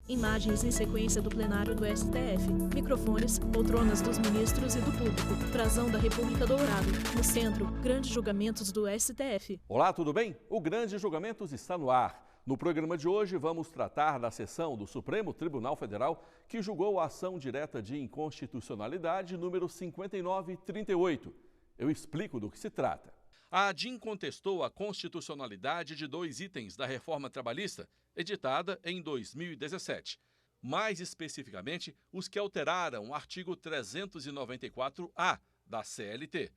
Imagens em sequência do plenário do STF. Microfones, poltronas dos ministros e do público. Brasão da República Dourado. No centro, grandes julgamentos do STF. Olá, tudo bem? O Grandes Julgamentos está no ar. No programa de hoje, vamos tratar da sessão do Supremo Tribunal Federal que julgou a ação direta de inconstitucionalidade número 5938. Eu explico do que se trata. A ADIM contestou a constitucionalidade de 2 itens da reforma trabalhista, editada em 2017. Mais especificamente, os que alteraram o artigo 394-A da CLT.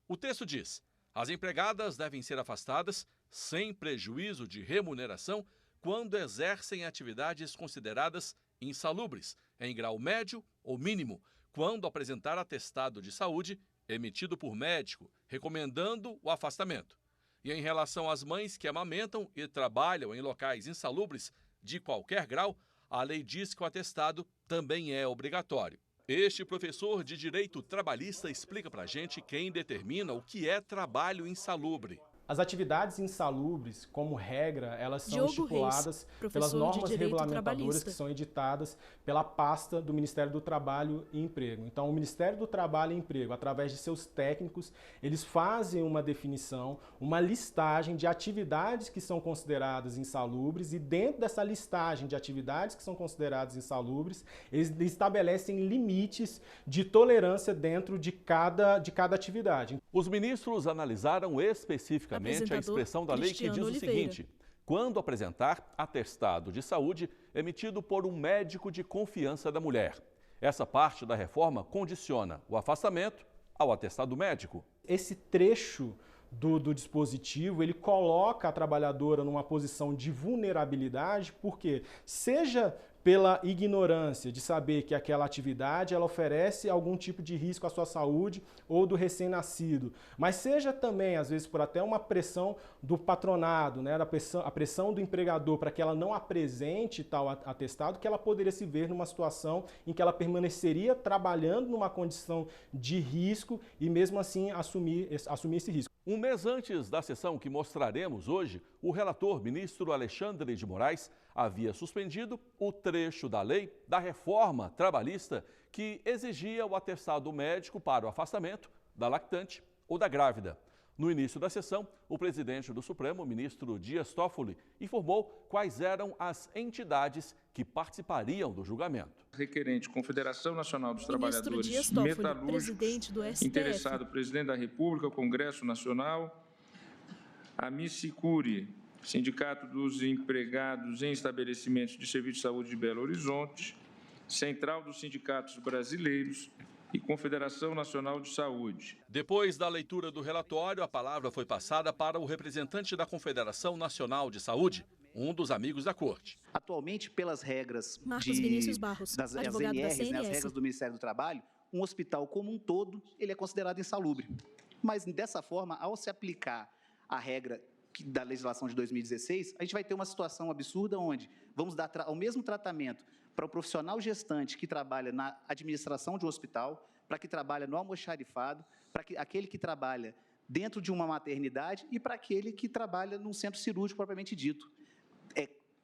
O texto diz: as empregadas devem ser afastadas, sem prejuízo de remuneração, quando exercem atividades consideradas insalubres, em grau médio ou mínimo, quando apresentar atestado de saúde emitido por médico, recomendando o afastamento. E em relação às mães que amamentam e trabalham em locais insalubres de qualquer grau, a lei diz que o atestado também é obrigatório. Este professor de Direito Trabalhista explica pra gente quem determina o que é trabalho insalubre. As atividades insalubres, como regra, elas são estipuladas pelas normas regulamentadoras que são editadas pela pasta do Ministério do Trabalho e Emprego. Então, o Ministério do Trabalho e Emprego, através de seus técnicos, eles fazem uma definição, uma listagem de atividades que são consideradas insalubres e dentro dessa listagem de atividades que são consideradas insalubres, eles estabelecem limites de tolerância dentro de cada atividade. Os ministros analisaram especificamente a expressão da lei que diz o seguinte: quando apresentar atestado de saúde emitido por um médico de confiança da mulher. Essa parte da reforma condiciona o afastamento ao atestado médico. Esse trecho do dispositivo, ele coloca a trabalhadora numa posição de vulnerabilidade, porque seja pela ignorância de saber que aquela atividade ela oferece algum tipo de risco à sua saúde ou do recém-nascido, mas seja também, às vezes, por até uma pressão do patronado, né, a pressão do empregador para que ela não apresente tal atestado, que ela poderia se ver numa situação em que ela permaneceria trabalhando numa condição de risco e mesmo assim assumir esse risco. Um mês antes da sessão que mostraremos hoje, o relator, ministro Alexandre de Moraes, havia suspendido o trecho da lei da reforma trabalhista que exigia o atestado médico para o afastamento da lactante ou da grávida. No início da sessão, o presidente do Supremo, ministro Dias Toffoli, informou quais eram as entidades que participariam do julgamento. Requerente, Confederação Nacional dos Trabalhadores Dias Toffoli, Metalúrgicos, presidente do STF. interessado, Presidente da República, Congresso Nacional, a Missicuri, Sindicato dos Empregados em Estabelecimentos de Serviço de Saúde de Belo Horizonte, Central dos Sindicatos Brasileiros e Confederação Nacional de Saúde. Depois da leitura do relatório, a palavra foi passada para o representante da Confederação Nacional de Saúde, um dos amigos da Corte. Atualmente, pelas regras das ANRs, né, as regras do Ministério do Trabalho, um hospital como um todo, ele é considerado insalubre. Mas, dessa forma, ao se aplicar a regra da legislação de 2016, a gente vai ter uma situação absurda onde vamos dar o mesmo tratamento para o profissional gestante que trabalha na administração de um hospital, para que trabalha no almoxarifado, para aquele que trabalha dentro de uma maternidade e para aquele que trabalha num centro cirúrgico propriamente dito.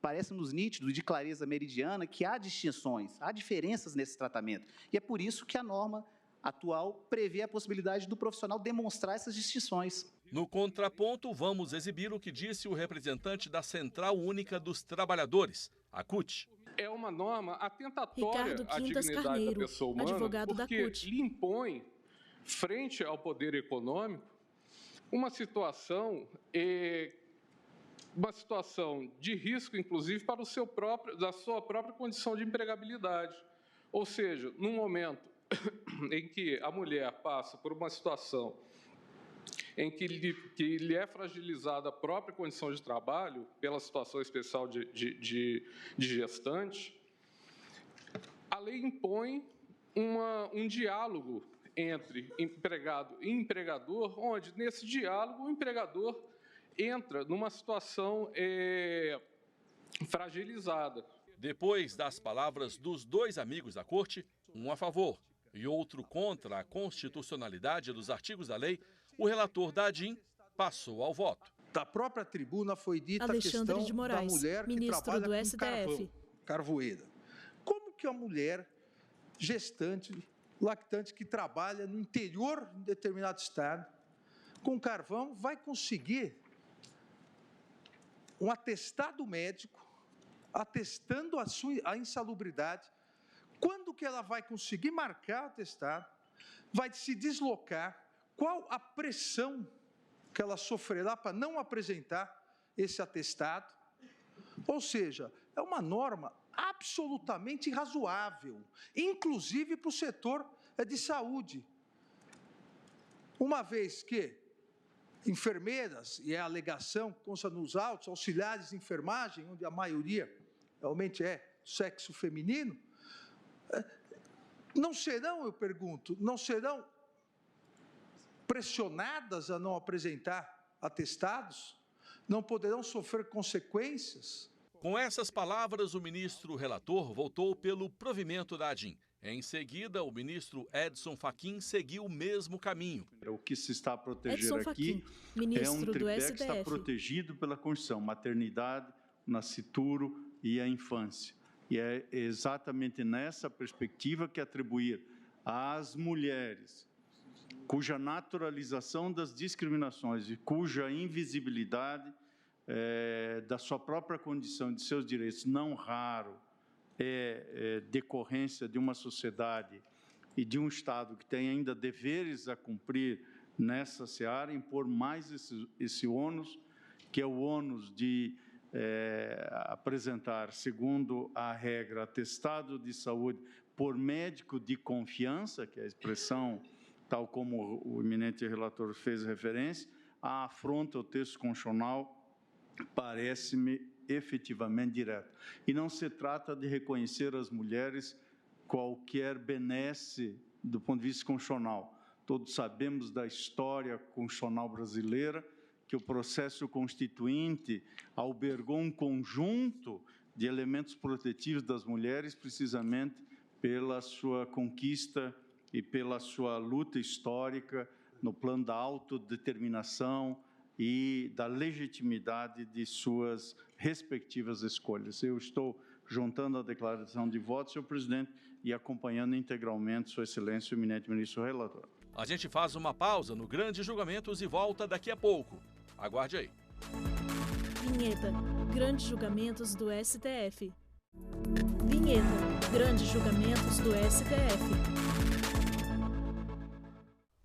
Parece-nos nítido, de clareza meridiana, que há distinções, há diferenças nesse tratamento. E é por isso que a norma atual prevê a possibilidade do profissional demonstrar essas distinções. No contraponto, vamos exibir o que disse o representante da Central Única dos Trabalhadores, a CUT. É uma norma atentatória à dignidade da pessoa humana, porque lhe impõe, frente ao poder econômico, uma situação de risco, inclusive, para da sua própria condição de empregabilidade. Ou seja, num momento em que a mulher passa por uma situação em que lhe é fragilizada a própria condição de trabalho pela situação especial de gestante, a lei impõe um diálogo entre empregado e empregador, onde, nesse diálogo, o empregador entra numa situação fragilizada. Depois das palavras dos 2 amigos da Corte, um a favor e outro contra a constitucionalidade dos artigos da lei, o relator da ADIM passou ao voto. Da própria tribuna foi dita Alexandre a questão de Moraes, da mulher que ministro trabalha do com STF. carvão. carvoeira. Como que a mulher gestante, lactante, que trabalha no interior de um determinado estado, com carvão, vai conseguir um atestado médico atestando a insalubridade? Quando que ela vai conseguir marcar o atestado? Vai se deslocar? Qual a pressão que ela sofrerá para não apresentar esse atestado? Ou seja, é uma norma absolutamente irrazoável, inclusive para o setor de saúde. Uma vez que enfermeiras, e é a alegação que consta nos autos, auxiliares de enfermagem, onde a maioria realmente é sexo feminino, não serão, eu pergunto, não serão pressionadas a não apresentar atestados? Não poderão sofrer consequências? Com essas palavras, o ministro relator votou pelo provimento da ADIM. Em seguida, o ministro Edson Fachin seguiu o mesmo caminho. O que se está a proteger Edson aqui Fachin, é um tripé do que está protegido pela Constituição: maternidade, nascituro e a infância. E é exatamente nessa perspectiva que atribuir às mulheres cuja naturalização das discriminações e cuja invisibilidade da sua própria condição, de seus direitos, não raro, é decorrência de uma sociedade e de um Estado que tem ainda deveres a cumprir nessa seara, impor mais esse ônus, que é o ônus de apresentar, segundo a regra, atestado de saúde por médico de confiança, que é a expressão, tal como o eminente relator fez referência, a afronta ao texto constitucional parece-me efetivamente direta. E não se trata de reconhecer às mulheres qualquer benesse do ponto de vista constitucional. Todos sabemos da história constitucional brasileira, que o processo constituinte albergou um conjunto de elementos protetivos das mulheres, precisamente pela sua conquista e pela sua luta histórica no plano da autodeterminação e da legitimidade de suas respectivas escolhas. Eu estou juntando a declaração de voto, senhor presidente, e acompanhando integralmente sua excelência, o eminente ministro relator. A gente faz uma pausa no Grandes Julgamentos e volta daqui a pouco. Aguarde aí. Vinheta. Grandes Julgamentos do STF. Vinheta. Grandes Julgamentos do STF.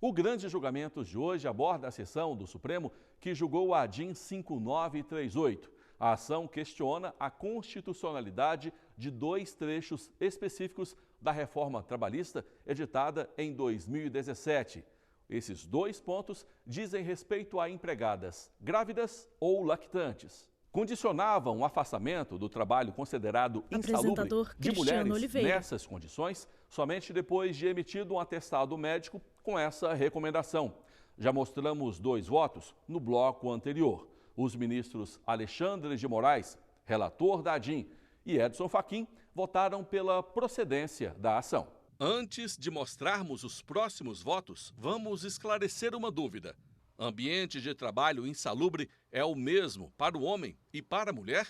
O Grande Julgamentos de hoje aborda a sessão do Supremo que julgou a ADIM 5938. A ação questiona a constitucionalidade de 2 trechos específicos da reforma trabalhista editada em 2017. Esses 2 pontos dizem respeito a empregadas grávidas ou lactantes. Condicionavam o afastamento do trabalho considerado insalubre de mulheres nessas condições somente depois de emitido um atestado médico com essa recomendação. Já mostramos 2 votos no bloco anterior. Os ministros Alexandre de Moraes, relator da ADIM, e Edson Fachin votaram pela procedência da ação. Antes de mostrarmos os próximos votos, vamos esclarecer uma dúvida. Ambiente de trabalho insalubre é o mesmo para o homem e para a mulher?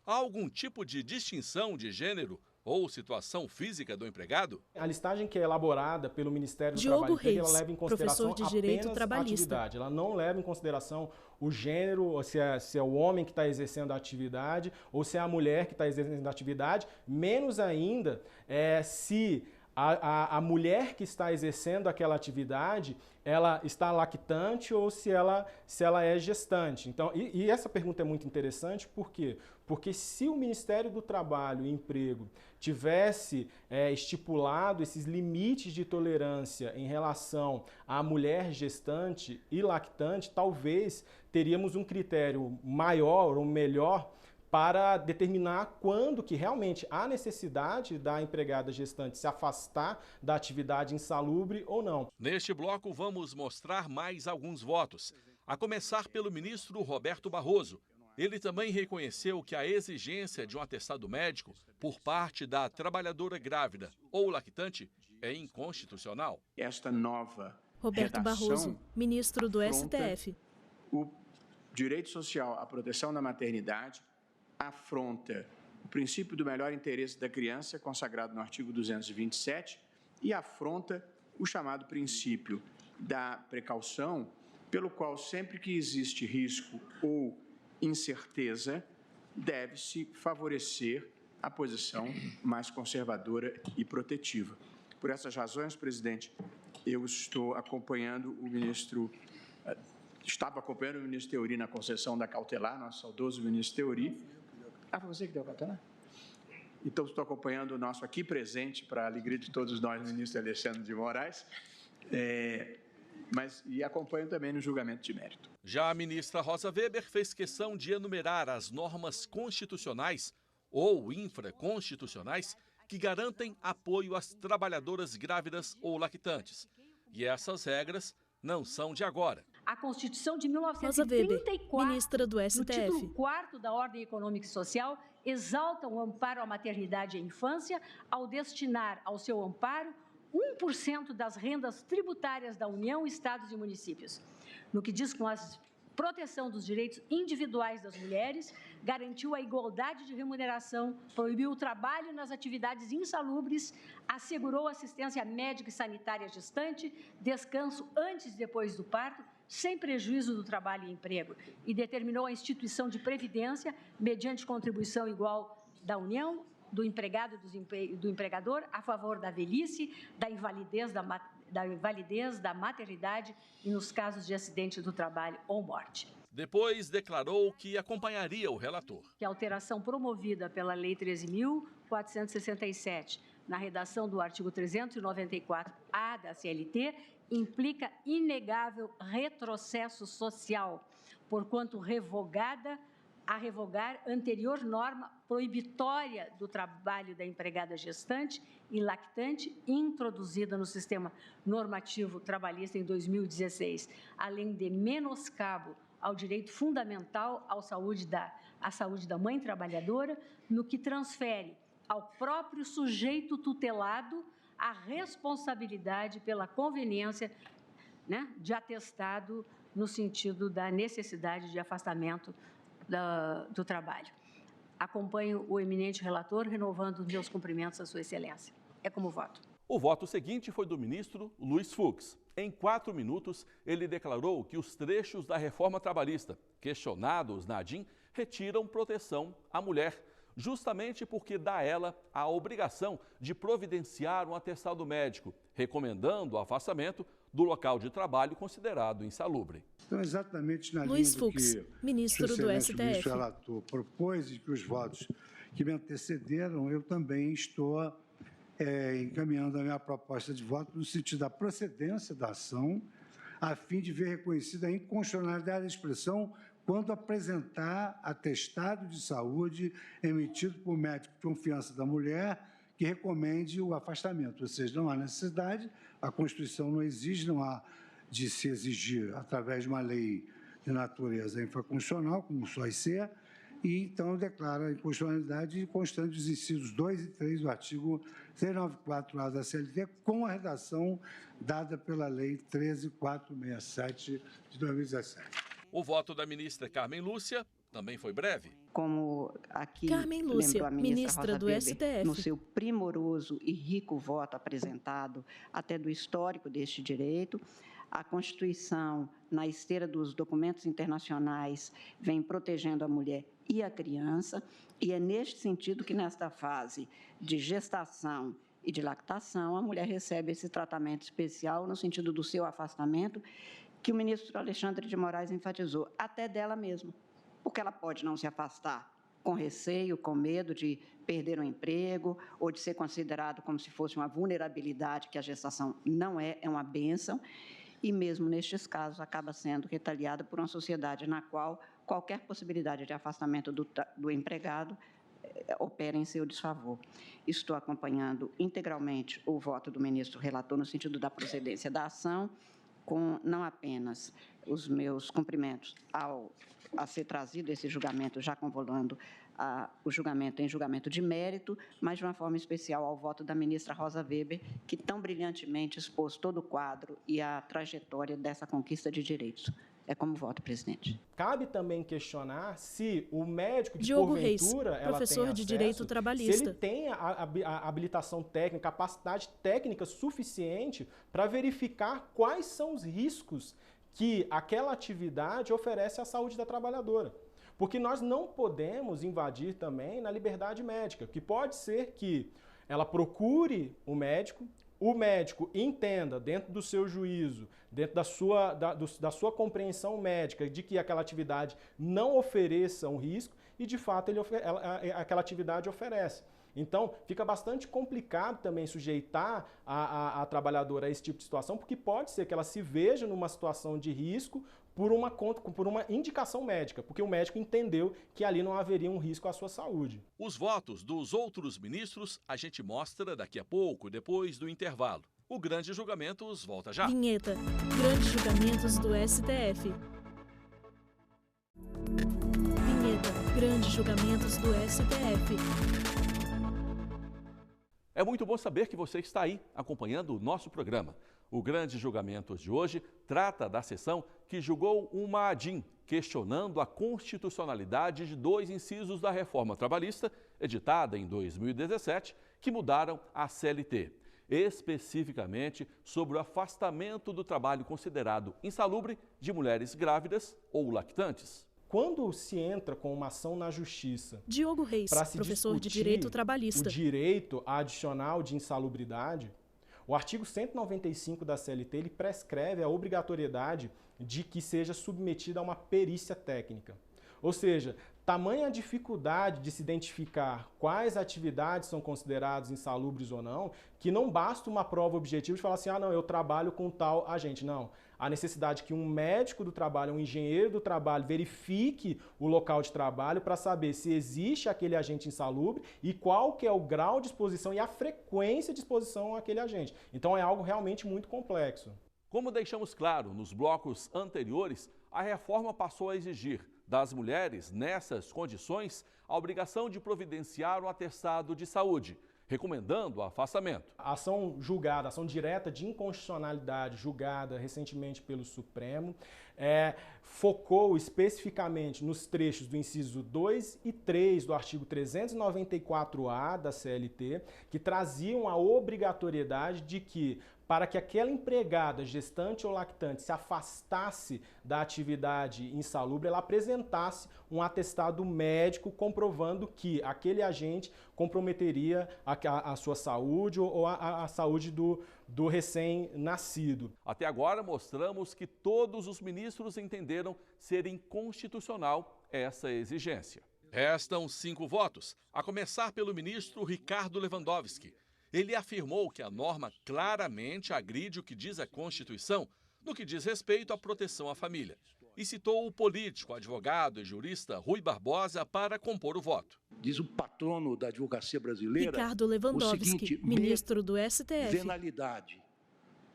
Há algum tipo de distinção de gênero ou situação física do empregado? A listagem que é elaborada pelo Ministério do Diogo Trabalho, Reis, ela leva em consideração professor de Direito apenas Trabalhista. a atividade. Ela não leva em consideração o gênero, ou se é o homem que está exercendo a atividade, ou se é a mulher que está exercendo a atividade, menos ainda se a mulher que está exercendo aquela atividade, ela está lactante ou se ela é gestante. Então, e essa pergunta é muito interessante, por quê? Porque se o Ministério do Trabalho e Emprego tivesse estipulado esses limites de tolerância em relação à mulher gestante e lactante, talvez teríamos um critério maior ou melhor para determinar quando que realmente há necessidade da empregada gestante se afastar da atividade insalubre ou não. Neste bloco, vamos mostrar mais alguns votos, a começar pelo ministro Roberto Barroso. Ele também reconheceu que a exigência de um atestado médico por parte da trabalhadora grávida ou lactante é inconstitucional. Esta nova Roberto Barroso, ministro do STF. O direito social à proteção da maternidade, afronta o princípio do melhor interesse da criança, consagrado no artigo 227, e afronta o chamado princípio da precaução, pelo qual, sempre que existe risco ou incerteza, deve-se favorecer a posição mais conservadora e protetiva. Por essas razões, presidente, eu estou acompanhando o ministro, estava acompanhando o ministro Teori na concessão da cautelar, nosso saudoso ministro Teori. Ah, foi você que deu a cautelar? Então, estou acompanhando o nosso aqui presente, para a alegria de todos nós, ministro Alexandre de Moraes, e acompanho também no julgamento de mérito. Já a ministra Rosa Weber fez questão de enumerar as normas constitucionais ou infraconstitucionais que garantem apoio às trabalhadoras grávidas ou lactantes. E essas regras não são de agora. A Constituição de 1934, Weber, ministra do STF. No título 4º da Ordem Econômica e Social, exalta o amparo à maternidade e à infância ao destinar ao seu amparo 1% das rendas tributárias da União, estados e municípios. No que diz com a proteção dos direitos individuais das mulheres, garantiu a igualdade de remuneração, proibiu o trabalho nas atividades insalubres, assegurou assistência médica e sanitária gestante, descanso antes e depois do parto, sem prejuízo do trabalho e emprego, e determinou a instituição de previdência, mediante contribuição igual da União, do empregado e do empregador, a favor da velhice, da invalidez, da maternidade e nos casos de acidente do trabalho ou morte. Depois declarou que acompanharia o relator. Que a alteração promovida pela Lei 13.467, na redação do artigo 394-A da CLT, implica inegável retrocesso social, porquanto revogar anterior norma proibitória do trabalho da empregada gestante e lactante introduzida no sistema normativo trabalhista em 2016, além de menoscabo ao direito fundamental à saúde da mãe trabalhadora, no que transfere ao próprio sujeito tutelado a responsabilidade pela conveniência, de atestado no sentido da necessidade de afastamento do trabalho. Acompanho o eminente relator, renovando os meus cumprimentos à Sua Excelência. É como voto. O voto seguinte foi do ministro Luiz Fux. Em 4 minutos, ele declarou que os trechos da reforma trabalhista questionados na ADIM retiram proteção à mulher, justamente porque dá a ela a obrigação de providenciar um atestado médico, recomendando o afastamento do local de trabalho considerado insalubre. Então, exatamente na Luiz linha Fux, do que ministro do STF. O ministro relator propôs e que os votos que me antecederam, eu também estou encaminhando a minha proposta de voto no sentido da procedência da ação, a fim de ver reconhecida a inconstitucionalidade da expressão quando apresentar atestado de saúde emitido por médico de confiança da mulher que recomende o afastamento, ou seja, não há necessidade, a Constituição não exige, não há de se exigir através de uma lei de natureza infraconstitucional, como só ser, e então declara a inconstitucionalidade constante dos incisos 2 e 3 do artigo 394-A da CLT, com a redação dada pela Lei 13.467 de 2017. O voto da ministra Carmen Lúcia também foi breve. Como aqui Carmen Lúcia, a ministra do Weber, STF. no seu primoroso e rico voto apresentado, até do histórico deste direito, a Constituição, na esteira dos documentos internacionais, vem protegendo a mulher e a criança, e é neste sentido que, nesta fase de gestação e de lactação, a mulher recebe esse tratamento especial no sentido do seu afastamento, que o ministro Alexandre de Moraes enfatizou, até dela mesma, porque ela pode não se afastar com receio, com medo de perder o emprego ou de ser considerado como se fosse uma vulnerabilidade, que a gestação não é uma bênção, e mesmo nestes casos acaba sendo retaliada por uma sociedade na qual qualquer possibilidade de afastamento do empregado opera em seu desfavor. Estou acompanhando integralmente o voto do ministro relator no sentido da procedência da ação, com não apenas os meus cumprimentos a ser trazido esse julgamento, já convolando o julgamento em julgamento de mérito, mas de uma forma especial ao voto da ministra Rosa Weber, que tão brilhantemente expôs todo o quadro e a trajetória dessa conquista de direitos. É como voto, presidente. Cabe também questionar se o médico de Diogo Reis, porventura professor de Direito Trabalhista. Se ele tem a habilitação técnica, capacidade técnica suficiente para verificar quais são os riscos que aquela atividade oferece à saúde da trabalhadora. Porque nós não podemos invadir também na liberdade médica, que pode ser que ela procure o médico entenda, dentro do seu juízo, dentro da sua compreensão médica, de que aquela atividade não ofereça um risco e, de fato, aquela atividade oferece. Então, fica bastante complicado também sujeitar a trabalhadora a esse tipo de situação, porque pode ser que ela se veja numa situação de risco por uma indicação médica, porque o médico entendeu que ali não haveria um risco à sua saúde. Os votos dos outros ministros a gente mostra daqui a pouco, depois do intervalo. O Grande Julgamentos volta já. Vinheta. Grandes Julgamentos do STF. Vinheta. Grandes Julgamentos do STF. É muito bom saber que você está aí acompanhando o nosso programa. O Grande Julgamentos de hoje trata da sessão que julgou uma ADIM, questionando a constitucionalidade de 2 incisos da reforma trabalhista, editada em 2017, que mudaram a CLT, especificamente sobre o afastamento do trabalho considerado insalubre de mulheres grávidas ou lactantes. Quando se entra com uma ação na justiça, Diogo Reis, professor de Direito Trabalhista, o direito adicional de insalubridade, o artigo 195 da CLT ele prescreve a obrigatoriedade de que seja submetida a uma perícia técnica. Ou seja, tamanha a dificuldade de se identificar quais atividades são consideradas insalubres ou não, que não basta uma prova objetiva de falar assim, não, eu trabalho com tal agente. Não. A necessidade que um médico do trabalho, um engenheiro do trabalho verifique o local de trabalho para saber se existe aquele agente insalubre e qual que é o grau de exposição e a frequência de exposição àquele agente. Então é algo realmente muito complexo. Como deixamos claro nos blocos anteriores, a reforma passou a exigir das mulheres, nessas condições, a obrigação de providenciar o atestado de saúde, recomendando o afastamento. A ação julgada, a ação direta de inconstitucionalidade julgada recentemente pelo Supremo, focou especificamente nos trechos do inciso 2 e 3 do artigo 394-A da CLT, que traziam a obrigatoriedade de que, para que aquela empregada, gestante ou lactante, se afastasse da atividade insalubre, ela apresentasse um atestado médico comprovando que aquele agente comprometeria a sua saúde ou a saúde do recém-nascido. Até agora mostramos que todos os ministros entenderam ser inconstitucional essa exigência. Restam 5 votos, a começar pelo ministro Ricardo Lewandowski. Ele afirmou que a norma claramente agride o que diz a Constituição no que diz respeito à proteção à família. E citou o político, advogado e jurista Rui Barbosa para compor o voto. Diz o patrono da advocacia brasileira, Ricardo Lewandowski, o seguinte, ministro do STF. Venalidade,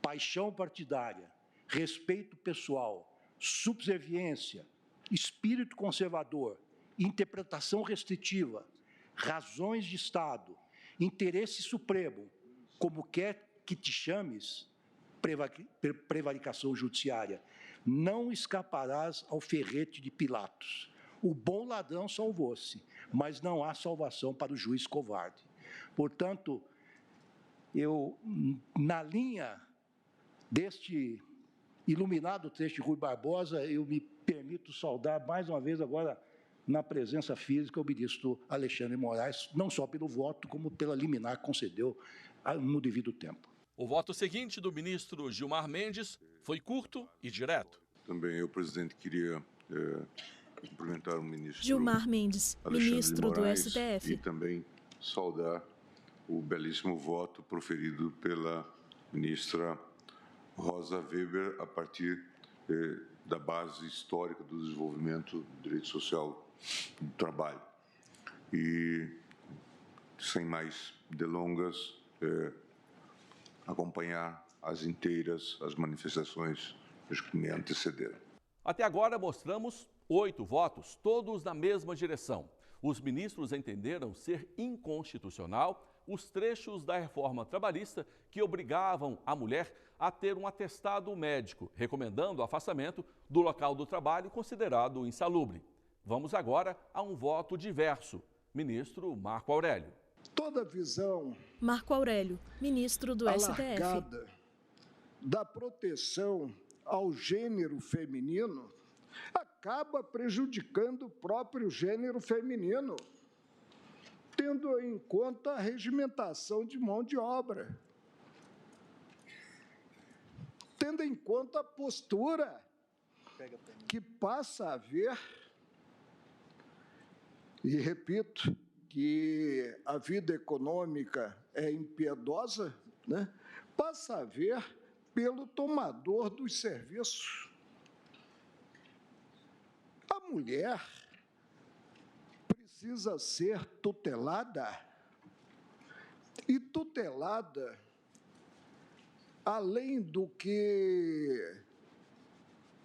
paixão partidária, respeito pessoal, subserviência, espírito conservador, interpretação restritiva, razões de Estado, interesse supremo, como quer que te chames, prevaricação judiciária, não escaparás ao ferrete de Pilatos. O bom ladrão salvou-se, mas não há salvação para o juiz covarde. Portanto, na linha deste iluminado trecho de Rui Barbosa, eu me permito saudar mais uma vez agora, na presença física, o ministro Alexandre Moraes, não só pelo voto, como pela liminar que concedeu no devido tempo. O voto seguinte do ministro Gilmar Mendes foi curto e direto. Também eu, presidente, queria cumprimentar o ministro Gilmar Mendes, ministro do STF. E também saudar o belíssimo voto proferido pela ministra Rosa Weber a partir da base histórica do desenvolvimento do direito social do trabalho. E, sem mais delongas, acompanhar as inteiras, as manifestações que me antecederam. Até agora mostramos 8 votos, todos na mesma direção. Os ministros entenderam ser inconstitucional os trechos da reforma trabalhista que obrigavam a mulher a ter um atestado médico, recomendando o afastamento do local do trabalho considerado insalubre. Vamos agora a um voto diverso. Ministro Marco Aurélio. Toda visão Marco Aurélio, ministro do STF. Da proteção ao gênero feminino acaba prejudicando o próprio gênero feminino, tendo em conta a regimentação de mão de obra, tendo em conta a postura que passa a haver, e repito, que a vida econômica é impiedosa, né? Passa a haver pelo tomador dos serviços. A mulher precisa ser tutelada, e tutelada além do que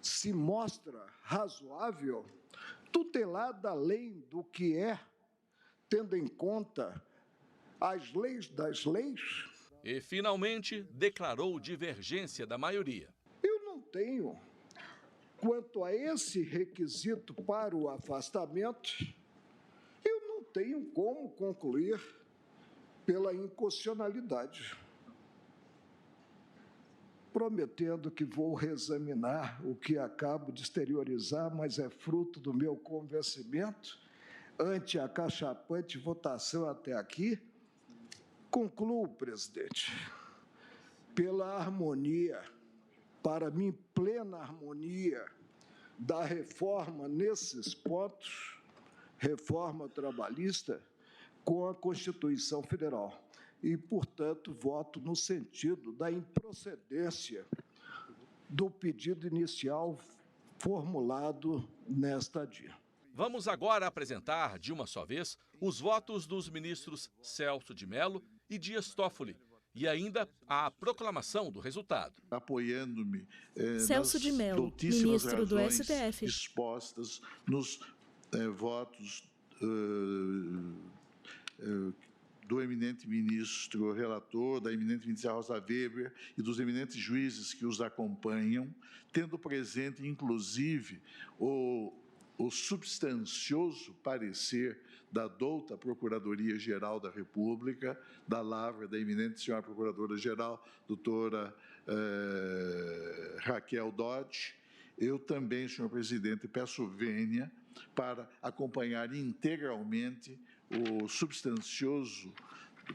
se mostra razoável, tutelada além do que é, tendo em conta as leis das leis. E, finalmente, declarou divergência da maioria. Eu não tenho, quanto a esse requisito para o afastamento, eu não tenho como concluir pela inconstitucionalidade. Prometendo que vou reexaminar o que acabo de exteriorizar, mas é fruto do meu convencimento, ante a cachapante votação até aqui, concluo, presidente, pela harmonia, para mim, plena harmonia da reforma nesses pontos, reforma trabalhista, com a Constituição Federal. E, portanto, voto no sentido da improcedência do pedido inicial formulado nesta dia. Vamos agora apresentar, de uma só vez, os votos dos ministros Celso de Mello e Dias Toffoli, e ainda a proclamação do resultado. Apoiando-me Celso de Mello, ministro do STF. Expostas nos votos do eminente ministro relator, da eminente ministra Rosa Weber e dos eminentes juízes que os acompanham, tendo presente, inclusive, o substancioso parecer da douta Procuradoria-Geral da República, da lavra da eminente senhora Procuradora-Geral, doutora Raquel Dodge. Eu também, senhor presidente, peço vênia para acompanhar integralmente o substancioso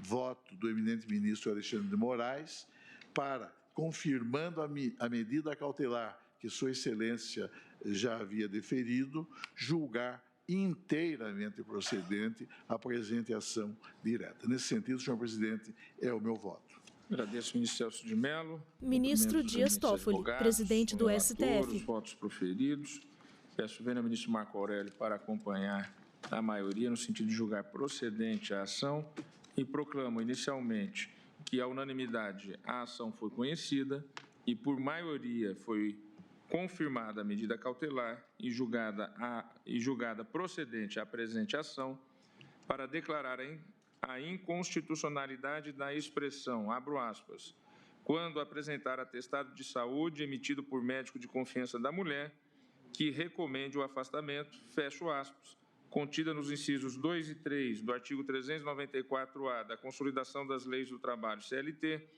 voto do eminente ministro Alexandre de Moraes, para, confirmando a medida cautelar que Sua Excelência já havia deferido, julgar inteiramente procedente a presente ação direta. Nesse sentido, senhor presidente, é o meu voto. Agradeço, ministro Celso de Mello. Ministro Dias Toffoli, presidente do STF. Os votos proferidos. Peço vênia ao ministro Marco Aurélio para acompanhar a maioria no sentido de julgar procedente a ação e proclamo inicialmente que, à unanimidade, a ação foi conhecida e, por maioria, foi confirmada a medida cautelar e julgada procedente à presente ação para declarar a inconstitucionalidade da expressão, abro aspas, quando apresentar atestado de saúde emitido por médico de confiança da mulher que recomende o afastamento, fecho aspas, contida nos incisos 2 e 3 do artigo 394-A da Consolidação das Leis do Trabalho, CLT,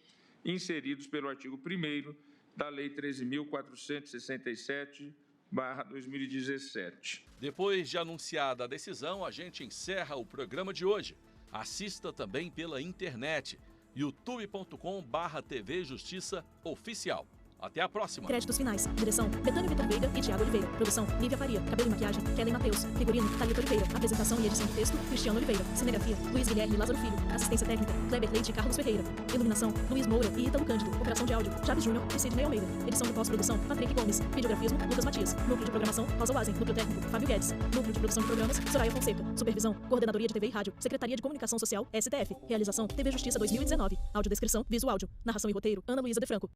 inseridos pelo artigo 1º da Lei 13.467/2017. Depois de anunciada a decisão, a gente encerra o programa de hoje. Assista também pela internet, youtube.com/TV Justiça Oficial. Até a próxima. Créditos finais. Direção: Betânia Vitor Veiga e Tiago Oliveira. Produção: Lívia Faria. Cabelo e maquiagem: Kellen Matheus. Figurino: Thalita Oliveira. Apresentação e edição de texto: Cristiano Oliveira. Cinegrafia: Luiz Guilherme Lázaro Filho. Assistência técnica: Kleber Leite e Carlos Ferreira. Iluminação: Luiz Moura e Ítalo Cândido. Operação de áudio: Chaves Júnior e Sidney Almeida. Edição de pós-produção: Patrick Gomes. Videografismo: Lucas Matias. Núcleo de programação: Rosa Wazen. Núcleo técnico: Fábio Guedes. Núcleo de produção de programas: Soraya Fonseca. Supervisão: Coordenadoria de TV e Rádio. Secretaria de Comunicação Social, STF. Realização: TV Justiça 2019. Audiodescrição: Viso Áudio. Narração e roteiro: Ana Luísa De Franco.